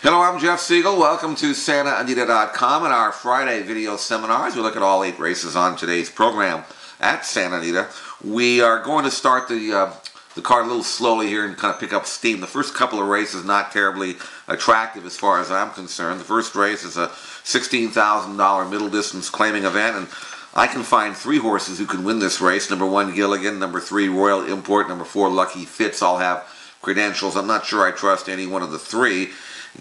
Hello, I'm Jeff Siegel. Welcome to SantaAnita.com and our Friday video seminars. We look at all 8 races on today's program at Santa Anita. We are going to start the card a little slowly here and kind of pick up steam. The first couple of races not terribly attractive as far as I'm concerned. The first race is a $16,000 middle distance claiming event, and I can find 3 horses who can win this race. Number 1, Gilligan. Number 3, Royal Import. Number 4, Lucky Fitz. All have credentials. I'm not sure I trust any one of the 3.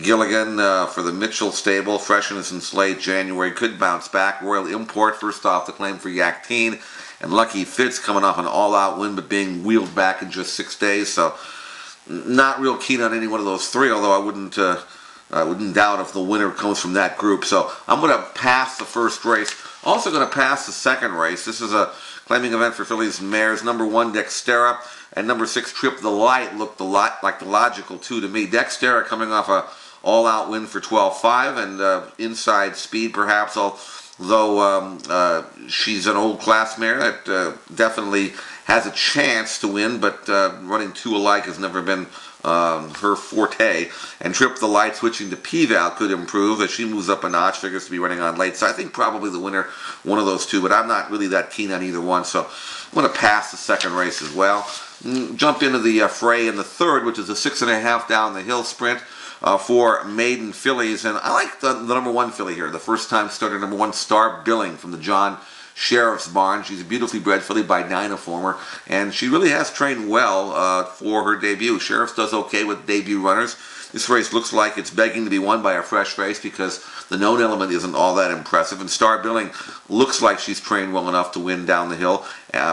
Gilligan for the Mitchell stable, freshness since late January, could bounce back. Royal Import, first off the claim for Yakteen, and Lucky Fitz coming off an all-out win but being wheeled back in just 6 days. So not real keen on any one of those 3, although I wouldn't doubt if the winner comes from that group. So I'm going to pass the first race. Also going to pass the second race. This is a claiming event for fillies and mares. Number 1, Dextera, and number 6, Trip the Light looked a lot like the logical 2 to me. Dextera coming off a all-out win for 12.5 and inside speed perhaps, although she's an old class mare that definitely has a chance to win, but running 2 alike has never been her forte. And Trip the Light switching to P-Val could improve as she moves up a notch, figures to be running on late. So I think probably the winner, one of those 2, but I'm not really that keen on either one, so I'm going to pass the second race as well. Jump into the fray in the third, which is a 6.5 down the hill sprint for maiden fillies, and I like the number 1 filly here, the first time starter, number 1, Star Billing from the John Sheriff's barn. She's a beautifully bred filly by Dynaformer, and she really has trained well for her debut. Sheriff's does okay with debut runners. This race looks like it's begging to be won by a fresh face because the known element isn't all that impressive, and Star Billing looks like she's trained well enough to win down the hill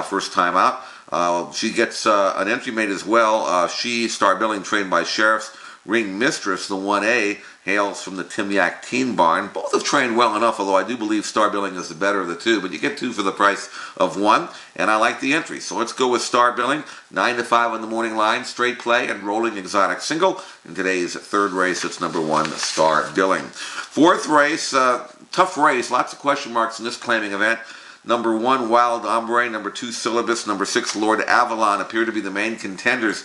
first time out. She gets an entry made as well. Star Billing, trained by Sheriff's. Ring Mistress, the 1A, hails from the Tim Yakteen barn. Both have trained well enough, although I do believe Star Billing is the better of the 2, but you get 2 for the price of 1, and I like the entry. So let's go with Star Billing, 9 to 5 on the morning line, straight play, and rolling exotic single. In today's third race, it's number 1, Star Billing. Fourth race, tough race, lots of question marks in this claiming event. Number 1, Wild Hombre, number 2, Syllabus, number 6, Lord Avalaon appear to be the main contenders.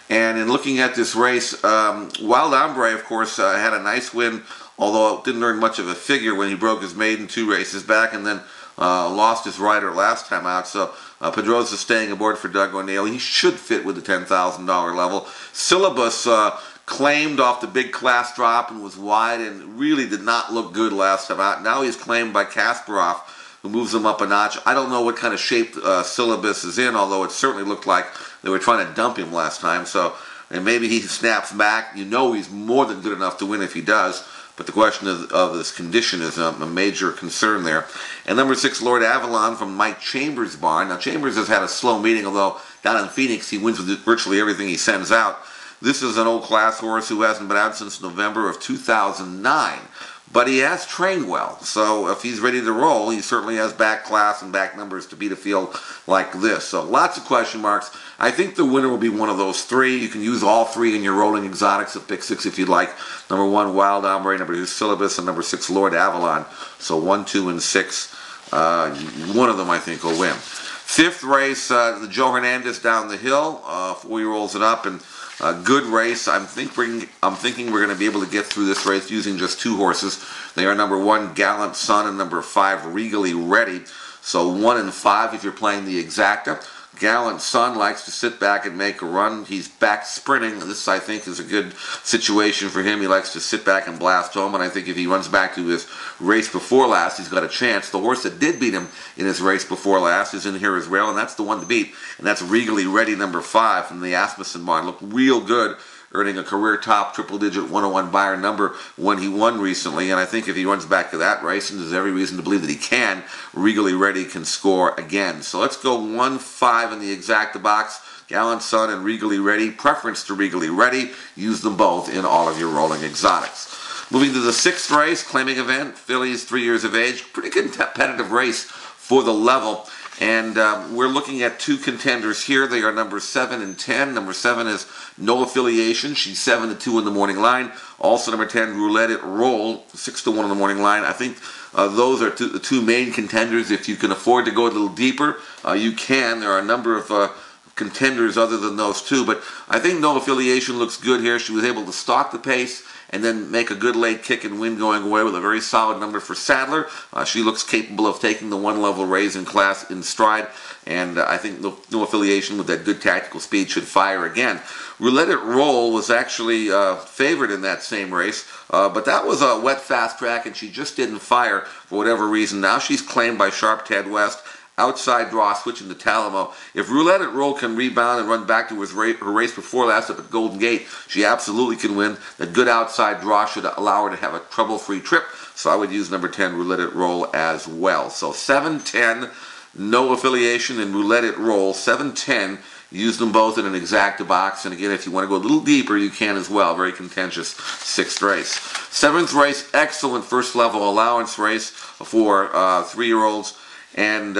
And in looking at this race, Wild Hombre, of course, had a nice win, although it didn't earn much of a figure when he broke his maiden 2 races back and then lost his rider last time out. So Pedrosa's staying aboard for Doug O'Neill. He should fit with the $10,000 level. Syllabus claimed off the big class drop and was wide and really did not look good last time out. Now he's claimed by Kasparov, who moves him up a notch. I don't know what kind of shape Syllabus is in, although it certainly looked like they were trying to dump him last time. So, and maybe he snaps back. You know he's more than good enough to win if he does. But the question of his condition is a major concern there. And number 6, Lord Avalaon from Mike Chambers' barn. Now Chambers has had a slow meeting, although down in Phoenix he wins with virtually everything he sends out. This is an old class horse who hasn't been out since November of 2009. But he has trained well, so if he's ready to roll, he certainly has back class and back numbers to beat a field like this. So lots of question marks. I think the winner will be one of those 3. You can use all 3 in your rolling exotics at pick 6 if you'd like. Number 1, Wild Hombre, number 2, Syllabus, and number 6, Lord Avalaon. So 1, 2, and 6. One of them I think will win. Fifth race, the Joe Hernandez down the hill. 4-year-olds it up, and a good race. I'm thinking we're going to be able to get through this race using just 2 horses. They are number 1, Gallant Sun, and number 5, Regally Ready. So 1 and 5 if you're playing the exacta. Gallant Sun likes to sit back and make a run. He's back sprinting. This, I think, is a good situation for him. He likes to sit back and blast home, and I think if he runs back to his race before last, he's got a chance. The horse that did beat him in his race before last is in here as well, and that's the one to beat, and that's Regally Ready, number 5 from the Isthmus barn. Looked real good, earning a career top triple-digit 101 Bayern number when he won recently, and I think if he runs back to that race, and there's every reason to believe that he can, Regally Ready can score again. So let's go 1-5 in the exacta box. Gallant Sun and Regally Ready. Preference to Regally Ready. Use them both in all of your rolling exotics. Moving to the 6th race, claiming event, fillies 3 years of age. Pretty competitive race for the level. And we're looking at 2 contenders here. They are number 7 and 10. Number 7 is No Affiliation. She's 7 to 2 in the morning line. Also number 10, Roulette Roll, 6 to 1 in the morning line. I think those are the 2 main contenders. If you can afford to go a little deeper, you can. There are a number of contenders other than those two, but I think No Affillyation looks good here. She was able to stalk the pace and then make a good late kick and win going away with a very solid number for Sadler. She looks capable of taking the one-level raise in class in stride, and I think No Affillyation with that good tactical speed should fire again. Roulette Roll was actually favored in that same race, but that was a wet fast track, and she just didn't fire for whatever reason. Now she's claimed by Sharp Ted West. Outside draw, switching to Talamo. If Roulette Roll can rebound and run back to her race before last up at Golden Gate, she absolutely can win. That good outside draw should allow her to have a trouble-free trip, so I would use number 10, Roulette Roll, as well. So 7-10, No Affillyation, and Roulette Roll. 7-10, use them both in an exacta box, and again, if you want to go a little deeper, you can as well. Very contentious 6th race. 7th race, excellent first-level allowance race for 3-year-olds. And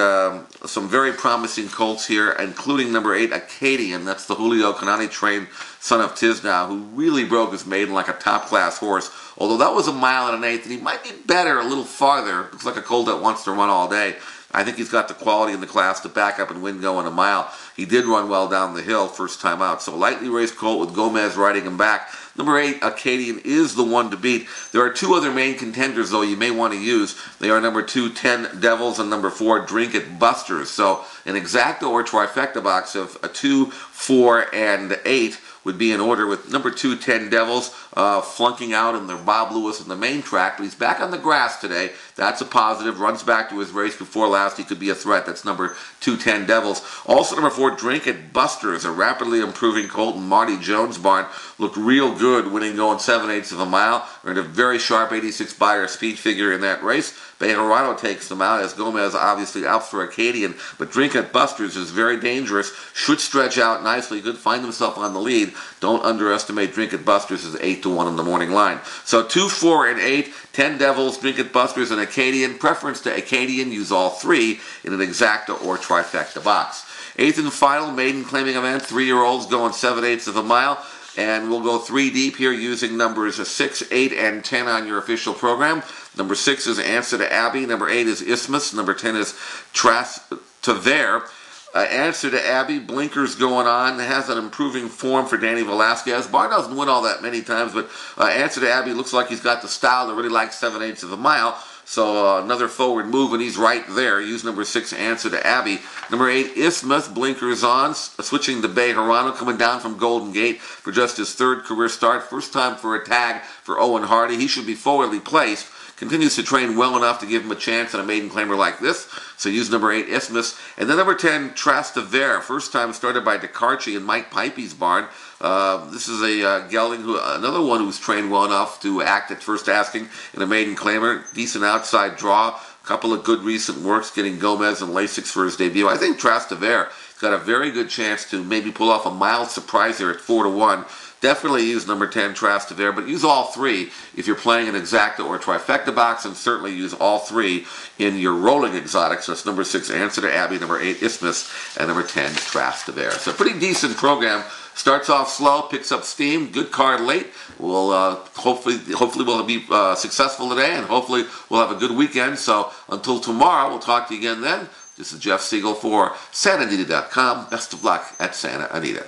some very promising colts here, including number 8, Akkadian. That's the Julio Kanani-trained son of Tisnow, who really broke his maiden like a top-class horse. Although that was a mile and an eighth, and he might be better a little farther. Looks like a colt that wants to run all day. I think he's got the quality in the class to back up and win going a mile. He did run well down the hill first time out. So lightly raced colt with Gomez riding him back. Number 8, Akkadian, is the one to beat. There are 2 other main contenders, though, you may want to use. They are number 2, 10 Devils, and number 4, Drink It Busters. So an exacta or trifecta box of a 2, 4, and 8 would be in order, with number 2, 10 Devils, flunking out in their Bob Lewis in the main track, but he's back on the grass today. That's a positive. Runs back to his race before last. He could be a threat. That's number 2, 10 Devils. Also number 4, Drink It Busters, a rapidly improving colt in Marty Jones' barn. Looked real good, winning going 7/8 of a mile. Earned a very sharp 86 buyer speed figure in that race. Bejarano takes them out, as Gomez obviously out for Akkadian, but Drink It Busters is very dangerous, should stretch out nicely, could find himself on the lead. Don't underestimate Drink It Busters as 8-1 in the morning line. So 2, 4, and 8, 10 Devils, Drink It Busters, and Akkadian. Preference to Akkadian, use all 3 in an exacta or trifecta box. 8th and final maiden claiming event, 3-year-olds going 7/8 of a mile. And we'll go 3 deep here using numbers 6, 8, and 10 on your official program. Number 6 is Answer to Abby. Number 8 is Isthmus. Number 10 is Trastevere. Answer to Abby, blinkers going on, has an improving form for Danny Velasquez. Barr doesn't win all that many times, but Answer to Abby looks like he's got the style to really like 7/8 of a mile. So another forward move, and he's right there. Use number 6, Answer to Abby. Number 8, Isthmus, blinkers on, switching to Bejarano, coming down from Golden Gate for just his 3rd career start. First time for a tag for Owen Hardy. He should be forwardly placed. Continues to train well enough to give him a chance in a maiden claimer like this. So use number 8, Isthmus. And then number 10, Trastevere. First time started by DeCarchi and Mike Pipey's barn. This is a gelding, another one who's trained well enough to act at first asking in a maiden claimer. Decent outside draw. A couple of good recent works, getting Gomez and Lasix for his debut. I think Trastevere has got a very good chance to maybe pull off a mild surprise here at 4-1. Definitely use number 10, Trastevere, but use all 3 if you're playing an exacta or trifecta box, and certainly use all 3 in your rolling exotics. That's number 6, Answer to Abby, number 8, Isthmus, and number 10, Trastevere. So a pretty decent program. Starts off slow, picks up steam, good card late. We'll hopefully we'll be successful today, and hopefully we'll have a good weekend. So until tomorrow, we'll talk to you again then. This is Jeff Siegel for SantaAnita.com. Best of luck at Santa Anita.